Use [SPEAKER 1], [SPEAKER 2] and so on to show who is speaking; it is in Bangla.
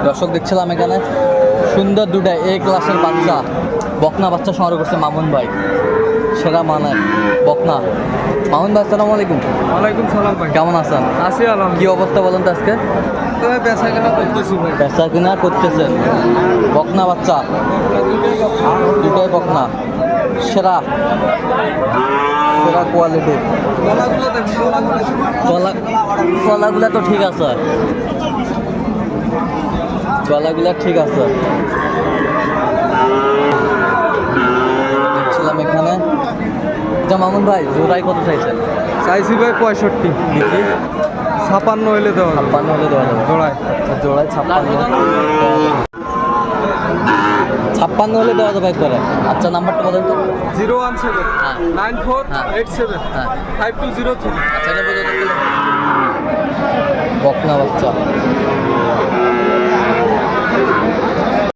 [SPEAKER 1] দর্শক দেখছিলাম এখানে সুন্দর দুটা এ ক্লাসের বাচ্চা, বকনা বাচ্চা সংগ্রহ করছে মামুন ভাই, সেরা মানের বকনা। মামুন ভাই আসসালামু আলাইকুম।
[SPEAKER 2] ওয়ালাইকুম সালাম ভাই।
[SPEAKER 1] কেমন আছেন?
[SPEAKER 2] আছি
[SPEAKER 1] কি
[SPEAKER 2] আলহামদুলিল্লাহ।
[SPEAKER 1] অবস্থা বলেন তো আজকে?
[SPEAKER 2] বেচা কেনা করতেছি ভাই।
[SPEAKER 1] বেচা কিনা করতেছেন, বকনা বাচ্চা দুটাই বকনা, সেরা সেরা কোয়ালিটির।
[SPEAKER 2] গলাগুলো দেখুন,
[SPEAKER 1] গলাগুলা তো ঠিক আছে, গলাগুলা ঠিক আছে। দেখছিলাম এখানে। আচ্ছা মামুন ভাই, জোড়াই কত চাইছেন?
[SPEAKER 2] চাইছি ভাই 65।
[SPEAKER 1] বিক্রি
[SPEAKER 2] 56 হইলে দেওয়া যাবে।
[SPEAKER 1] 56 হলে দেওয়া যাবে।
[SPEAKER 2] জোড়ায়
[SPEAKER 1] জোড়ায় 56 হলে দেওয়া যাবে একবারে। আচ্ছা নাম্বারটা বলেন তো।
[SPEAKER 2] 017
[SPEAKER 1] হ্যাঁ।
[SPEAKER 2] 9487
[SPEAKER 1] হ্যাঁ
[SPEAKER 2] 5203।
[SPEAKER 1] আচ্ছা এটা বলে বকনা বাচ্চা